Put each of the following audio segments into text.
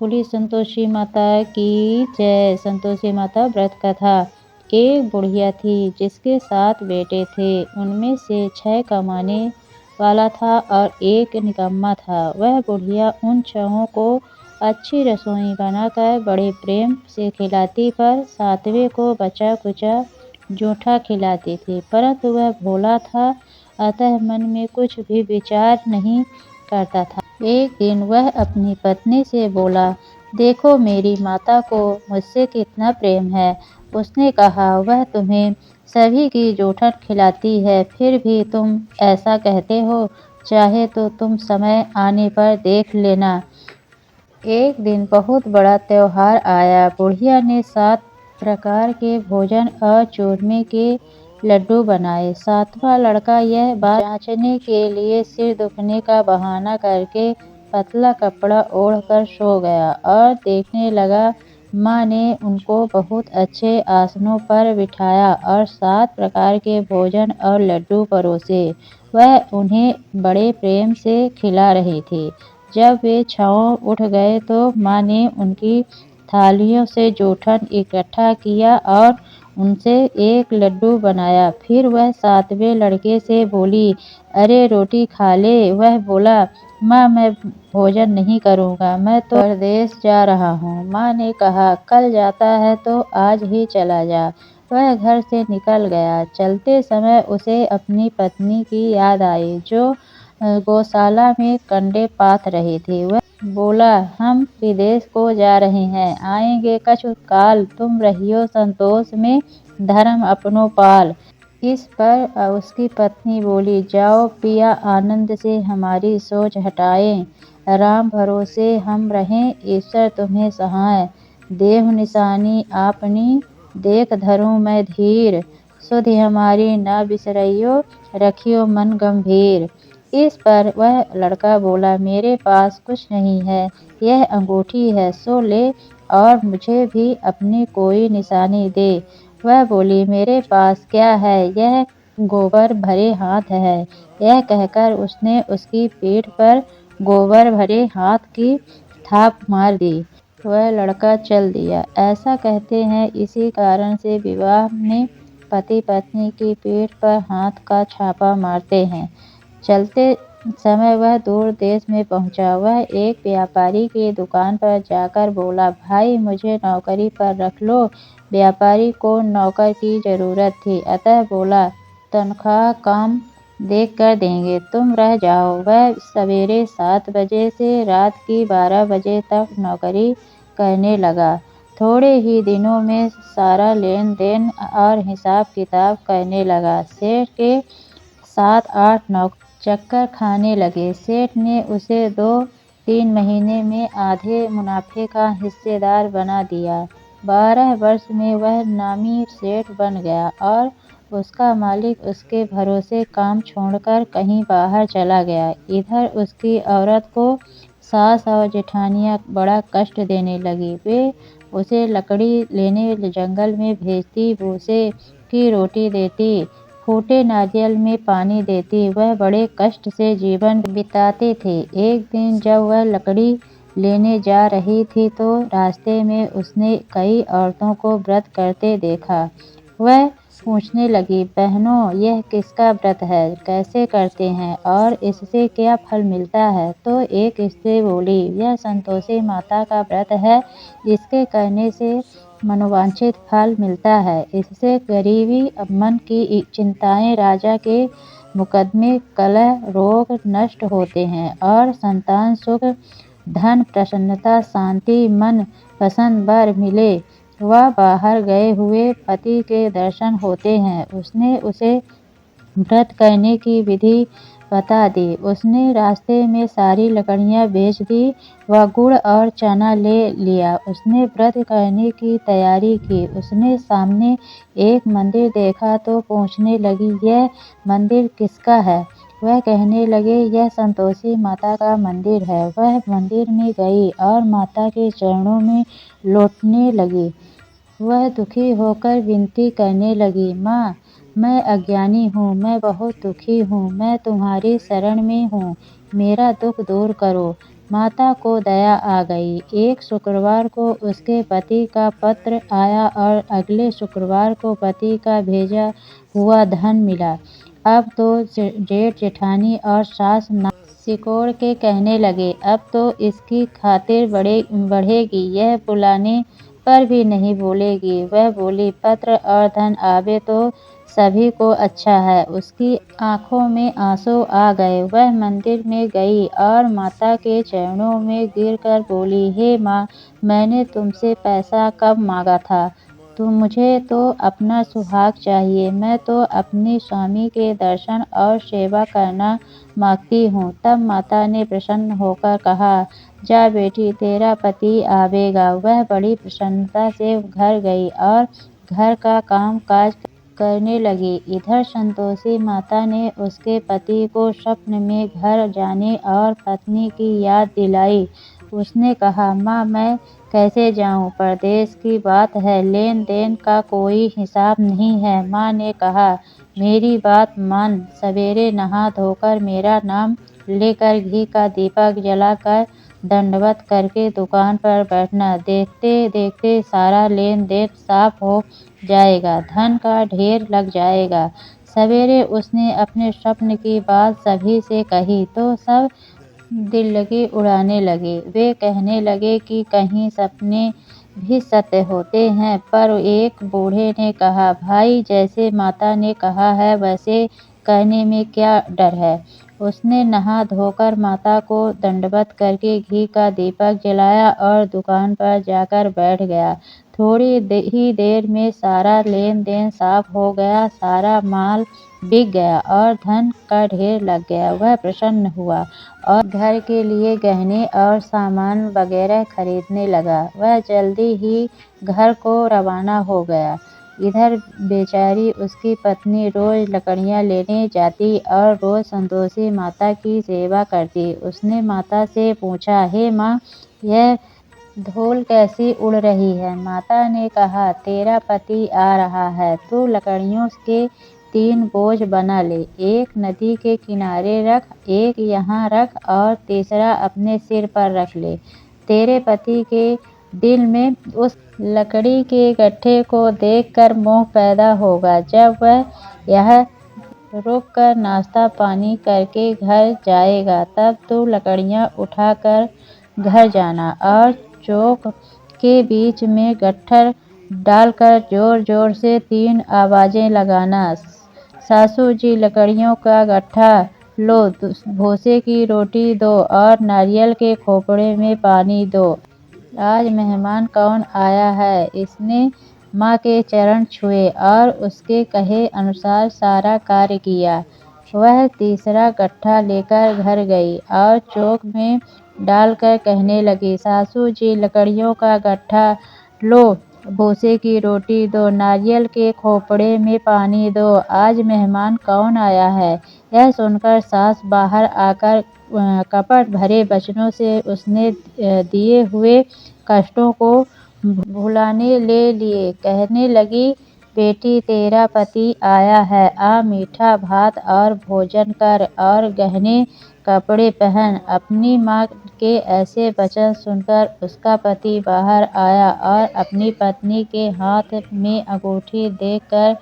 बोली संतोषी माता की जय। संतोषी माता व्रत कथा। एक बुढ़िया थी जिसके 7 बेटे थे। उनमें से 6 कमाने वाला था और एक निकम्मा था। वह बुढ़िया उन 6 को अच्छी रसोई बनाकर बड़े प्रेम से खिलाती, पर 7वें को बचा कुचा जूठा खिलाती थी। परंतु वह भोला था, अतः मन में कुछ भी विचार नहीं करता था। एक दिन वह अपनी पत्नी से बोला, देखो मेरी माता को मुझसे कितना प्रेम है। उसने कहा, वह तुम्हें सभी की जूठन खिलाती है, फिर भी तुम ऐसा कहते हो। चाहे तो तुम समय आने पर देख लेना। एक दिन बहुत बड़ा त्योहार आया। बुढ़िया ने 7 प्रकार के भोजन और चूरमे के लड्डू बनाए। 7वां लड़का यह बात जांचने के लिए सिर दुखने का बहाना करके पतला कपड़ा ओढ़कर सो गया और देखने लगा। माँ ने उनको बहुत अच्छे आसनों पर बिठाया और 7 प्रकार के भोजन और लड्डू परोसे। वह उन्हें बड़े प्रेम से खिला रही थी। जब वे 6 उठ गए तो माँ ने उनकी थालियों से जूठन इकट्ठा किया और उनसे एक लड्डू बनाया। फिर वह 7वें लड़के से बोली, अरे रोटी खा ले। वह बोला, माँ मैं भोजन नहीं करूँगा, मैं तो परदेश जा रहा हूँ। माँ ने कहा, कल जाता है तो आज ही चला जा। वह घर से निकल गया। चलते समय उसे अपनी पत्नी की याद आई, जो गौशाला में कंडे पात रही थी। वह बोला, हम विदेश को जा रहे हैं, आएंगे कछु काल। तुम रहियो संतोष में, धर्म अपनो पाल। इस पर उसकी पत्नी बोली, जाओ पिया, आनंद से हमारी सोच हटाएं। राम भरोसे हम रहें, ईश्वर तुम्हें सहाय। देहु निशानी आपनी, देख धरूं मैं धीर। सुधि हमारी न बिसरइयो, रखियो मन गंभीर। इस पर वह लड़का बोला, मेरे पास कुछ नहीं है, यह अंगूठी है सो ले और मुझे भी अपनी कोई निशानी दे। वह बोली, मेरे पास क्या है, यह गोबर भरे हाथ है। यह कहकर उसने उसकी पीठ पर गोबर भरे हाथ की थाप मार दी। वह लड़का चल दिया। ऐसा कहते हैं, इसी कारण से विवाह में पति पत्नी की पीठ पर हाथ का छापा मारते हैं। चलते समय वह दूर देश में पहुंचा। वह एक व्यापारी की दुकान पर जाकर बोला, भाई मुझे नौकरी पर रख लो। व्यापारी को नौकर की जरूरत थी, अतः बोला, तनख्वाह काम देख कर देंगे, तुम रह जाओ। वह सवेरे 7 बजे से रात की 12 बजे तक नौकरी करने लगा। थोड़े ही दिनों में सारा लेन देन और हिसाब किताब करने लगा। सेठ के 7-8 नौकर चक्कर खाने लगे। सेठ ने उसे 2-3 महीने में आधे मुनाफे का हिस्सेदार बना दिया। 12 वर्ष में वह नामी सेठ बन गया और उसका मालिक उसके भरोसे काम छोड़कर कहीं बाहर चला गया। इधर उसकी औरत को सास और जेठानियाँ बड़ा कष्ट देने लगी। वे उसे लकड़ी लेने जंगल में भेजती, भूसे की रोटी देती, फूटे नारियल में पानी देती। वह बड़े कष्ट से जीवन बिताते थे। एक दिन जब वह लकड़ी लेने जा रही थी तो रास्ते में उसने कई औरतों को व्रत करते देखा। वह पूछने लगी, बहनों यह किसका व्रत है, कैसे करते हैं और इससे क्या फल मिलता है। तो एक स्त्री बोली, यह संतोषी माता का व्रत है, इसके करने से मनोवांछित फल मिलता है। इससे गरीबी, मन की चिंताएं, राजा के मुकदमे, कलह, रोग नष्ट होते हैं और संतान सुख, धन, प्रसन्नता, शांति, मन पसंद वर मिले। वह बाहर गए हुए पति के दर्शन होते हैं। उसने उसे व्रत करने की विधि बता दी। उसने रास्ते में सारी लकड़ियाँ बेच दी व गुड़ और चना ले लिया। उसने व्रत करने की तैयारी की। उसने सामने एक मंदिर देखा तो पूछने लगी, यह मंदिर किसका है। वह कहने लगे, यह संतोषी माता का मंदिर है। वह मंदिर में गई और माता के चरणों में लौटने लगी। वह दुखी होकर विनती करने लगी, माँ मैं अज्ञानी हूँ, मैं बहुत दुखी हूँ, मैं तुम्हारी शरण में हूँ, मेरा दुख दूर करो। माता को दया आ गई। एक शुक्रवार को उसके पति का पत्र आया और अगले शुक्रवार को पति का भेजा हुआ धन मिला। अब तो जेठ जेठानी और सास सिकोड़ के कहने लगे, अब तो इसकी खातिर बढ़ेगी, यह बुलाने पर भी नहीं बोलेगी। वह बोली, पत्र और धन आवे तो सभी को अच्छा है। उसकी आंखों में आंसू आ गए। वह मंदिर में गई और माता के चरणों में गिरकर बोली, हे माँ, मैंने तुमसे पैसा कब मांगा था? मुझे तो अपना सुहाग चाहिए। मैं तो अपने स्वामी के दर्शन और सेवा करना मांगती हूँ। तब माता ने प्रसन्न होकर कहा, जा बेटी, तेरा पति आवेगा। वह बड़ी प्रसन्नता से घर गई और घर का काम काज करने लगी। इधर संतोषी माता ने उसके पति को स्वप्न में घर जाने और पत्नी की याद दिलाई। उसने कहा, माँ, मैं कैसे जाऊँ? परदेश की बात है, लेन देन का कोई हिसाब नहीं है। माँ ने कहा, मेरी बात मान, सवेरे नहा धोकर मेरा नाम लेकर घी का दीपक जलाकर दंडवत करके दुकान पर बैठना। देखते देखते सारा लेन देन साफ हो जाएगा, धन का ढेर लग जाएगा। सवेरे उसने अपने स्वप्न की बात सभी से कही तो सब दिल लगी उड़ाने लगे। वे कहने लगे कि कहीं सपने भी सत्य होते हैं। पर एक बूढ़े ने कहा, भाई, जैसे माता ने कहा है वैसे करने में क्या डर है? उसने नहा धोकर माता को दंडवत करके घी का दीपक जलाया और दुकान पर जाकर बैठ गया। थोड़ी ही देर में सारा लेन देन साफ हो गया, सारा माल बिक गया और धन का ढेर लग गया। वह प्रसन्न हुआ और घर के लिए गहने और सामान वगैरह खरीदने लगा। वह जल्दी ही घर को रवाना हो गया। इधर बेचारी उसकी पत्नी रोज लकड़ियाँ लेने जाती और रोज संतोषी माता की सेवा करती। उसने माता से पूछा, हे माँ, यह धूल कैसी उड़ रही है? माता ने कहा, तेरा पति आ रहा है, तू लकड़ियों के 3 बोझ बना ले। एक नदी के किनारे रख, एक यहाँ रख और तीसरा अपने सिर पर रख ले। तेरे पति के दिल में उस लकड़ी के गट्ठे को देखकर मोह पैदा होगा। जब वह यह रुक कर नाश्ता पानी करके घर जाएगा, तब तू लकड़ियाँ उठाकर घर जाना और चौक के बीच में गट्ठर डालकर जोर जोर से 3 आवाजें लगाना। सासू जी, लकड़ियों का गट्ठा लो, भूसे की रोटी दो और नारियल के खोपड़े में पानी दो। आज मेहमान कौन आया है? इसने माँ के चरण छुए और उसके कहे अनुसार सारा कार्य किया। वह तीसरा गट्ठा लेकर घर गई और चौक में डालकर कहने लगी, सासू जी, लकड़ियों का गट्ठा लो, भूसे की रोटी दो, नारियल के खोपड़े में पानी दो। आज मेहमान कौन आया है? यह सुनकर सास बाहर आकर कपट भरे वचनों से उसने दिए हुए कष्टों को भुलाने ले लिए। कहने लगी, बेटी, तेरा पति आया है, आ मीठा भात और भोजन कर और गहने कपड़े पहन। अपनी माँ के ऐसे वचन सुनकर उसका पति बाहर आया और अपनी पत्नी के हाथ में अंगूठी देखकर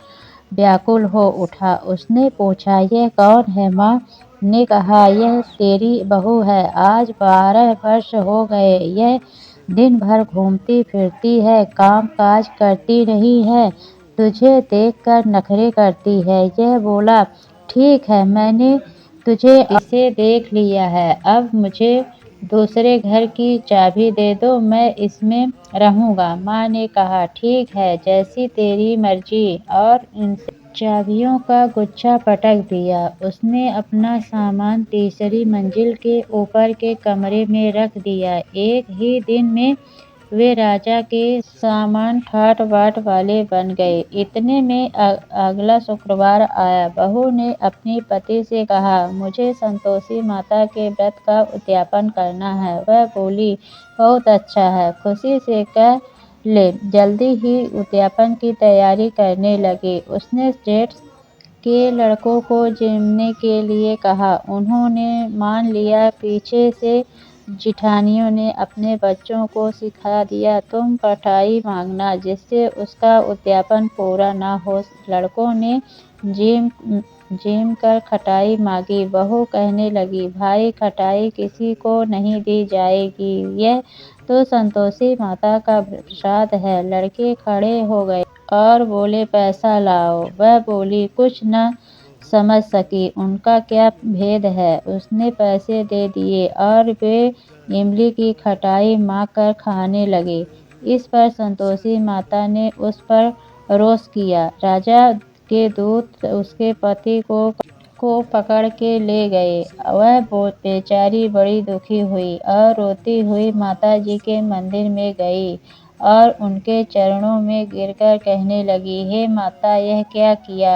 व्याकुल हो उठा। उसने पूछा, यह कौन है? माँ ने कहा, यह तेरी बहू है। आज 12 वर्ष हो गए। यह दिन भर घूमती फिरती है, काम काज करती नहीं है, तुझे देखकर नखरे करती है। यह बोला, ठीक है, मैंने तुझे इसे देख लिया है, अब मुझे दूसरे घर की चाबी दे दो, मैं इसमें रहूँगा। माँ ने कहा, ठीक है, जैसी तेरी मर्जी, और इनसे चाबियों का गुच्छा पटक दिया। उसने अपना सामान तीसरी मंजिल के ऊपर के कमरे में रख दिया। एक ही दिन में वे राजा के सामान ठाट बाट वाले बन गए। इतने में अगला शुक्रवार आया। बहू ने अपने पति से कहा, मुझे संतोषी माता के व्रत का उद्यापन करना है। वह बोली, बहुत अच्छा है, खुशी से कह ले। जल्दी ही उद्यापन की तैयारी करने लगे। उसने जेठ के लड़कों को जिमने के लिए कहा। उन्होंने मान लिया। पीछे से जिठानियों ने अपने बच्चों को सिखा दिया, तुम कटाई मांगना जिससे उसका उद्यापन पूरा न हो। लड़कों ने जीम जीम कर खटाई मांगी। बहू कहने लगी, भाई खटाई किसी को नहीं दी जाएगी, यह तो संतोषी माता का प्रसाद है। लड़के खड़े हो गए और बोले, पैसा लाओ। वह बोली, कुछ न समझ सकी उनका क्या भेद है। उसने पैसे दे दिए और वे इमली की खटाई मांग कर खाने लगे। इस पर संतोषी माता ने उस पर रोष किया। राजा के दूत उसके पति को पकड़ के ले गए। वह बेचारी बड़ी दुखी हुई और रोती हुई माता जी के मंदिर में गई और उनके चरणों में गिरकर कहने लगी, हे माता, यह क्या किया?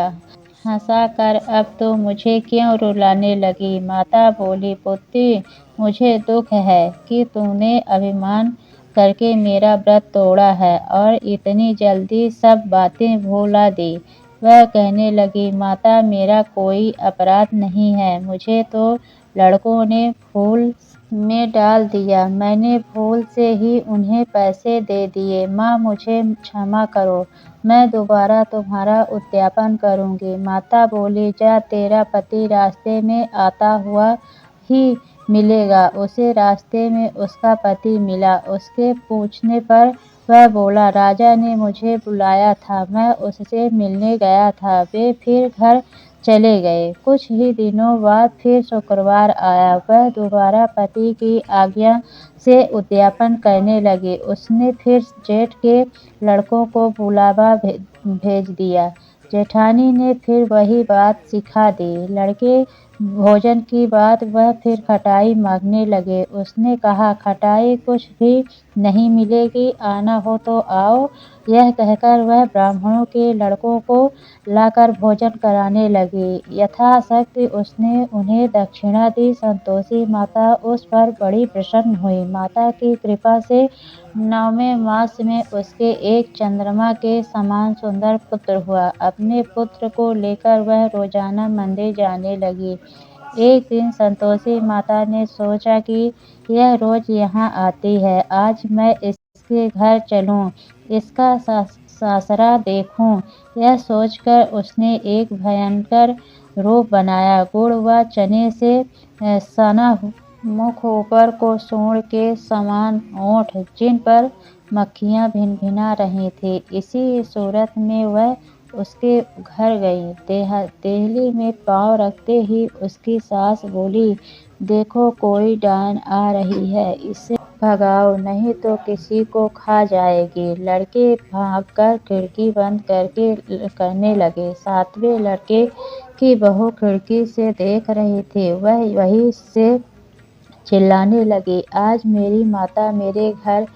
हंसा कर अब तो मुझे क्यों रुलाने लगी? माता बोली, पुत्री, मुझे दुख है कि तूने अभिमान करके मेरा व्रत तोड़ा है और इतनी जल्दी सब बातें भुला दी। वह कहने लगी, माता, मेरा कोई अपराध नहीं है, मुझे तो लड़कों ने भूल में डाल दिया। मैंने भूल से ही उन्हें पैसे दे दिए। माँ, मुझे क्षमा करो, मैं दोबारा तुम्हारा उद्यापन करूँगी। माता बोली, जा, तेरा पति रास्ते में आता हुआ ही मिलेगा। उसे रास्ते में उसका पति मिला। उसके पूछने पर वह बोला, राजा ने मुझे बुलाया था, मैं उससे मिलने गया था। वे फिर घर चले गए। कुछ ही दिनों बाद फिर शुक्रवार आया। वह दोबारा पति की आज्ञा से उद्यापन करने लगे। उसने फिर जेठ के लड़कों को बुलावा भेज दिया। जेठानी ने फिर वही बात सिखा दी। लड़के भोजन की बात वह फिर खटाई मांगने लगे। उसने कहा, खटाई कुछ भी नहीं मिलेगी, आना हो तो आओ। यह कहकर वह ब्राह्मणों के लड़कों को लाकर भोजन कराने लगी। यथाशक्ति उसने उन्हें दक्षिणा दी। संतोषी माता उस पर बड़ी प्रसन्न हुई। माता की कृपा से 9वें मास में उसके एक चंद्रमा के समान सुंदर पुत्र हुआ। अपने पुत्र को लेकर वह रोजाना मंदिर जाने लगी। एक दिन संतोषी माता ने सोचा कि यह रोज यहाँ आती है, आज मैं इसके घर चलूं, इसका सासरा देखूं। यह सोचकर उसने एक भयंकर रूप बनाया। गुड़ व चने से सना मुख, ऊपर को सूंड के समान ओंठ, जिन पर मक्खियाँ भिनभिना रही थी। इसी सूरत में वह उसके घर गई। देहली में पाँव रखते ही उसकी सास बोली, देखो, कोई डायन आ रही है, इसे भगाओ, नहीं तो किसी को खा जाएगी। लड़के भागकर खिड़की बंद करने लगे। 7वें लड़के की बहू खिड़की से देख रही थी। वह वहीं से चिल्लाने लगी, आज मेरी माता मेरे घर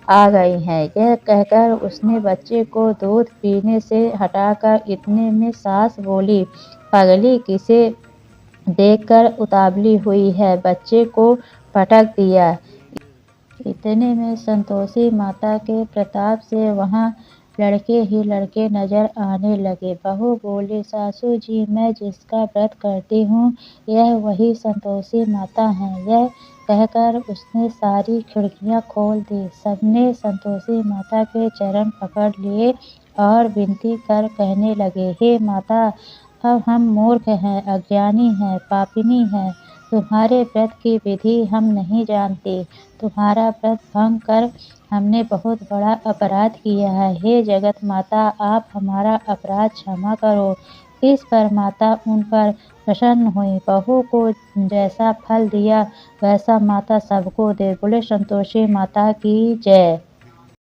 आ गई हैं। यह कहकर उसने बच्चे को दूध पीने से हटाकर इतने में सास बोली, पगली, किसे देखकर उतावली हुई है? बच्चे को पटक दिया। इतने में संतोषी माता के प्रताप से वहाँ लड़के ही लड़के नजर आने लगे। बहू बोली, सासू जी, मैं जिसका व्रत करती हूँ, यह वही संतोषी माता हैं। यह कहकर उसने सारी खिड़कियाँ खोल दी। सबने संतोषी माता के चरण पकड़ लिए और विनती कर कहने लगे, हे माता, अब हम मूर्ख हैं, अज्ञानी हैं, पापिनी हैं। तुम्हारे व्रत की विधि हम नहीं जानते। तुम्हारा व्रत भंग कर हमने बहुत बड़ा अपराध किया है। हे जगत माता, आप हमारा अपराध क्षमा करो। इस पर माता उन पर प्रसन्न हुई। बहू को जैसा फल दिया वैसा माता सबको दे। बोले संतोषी माता की जय।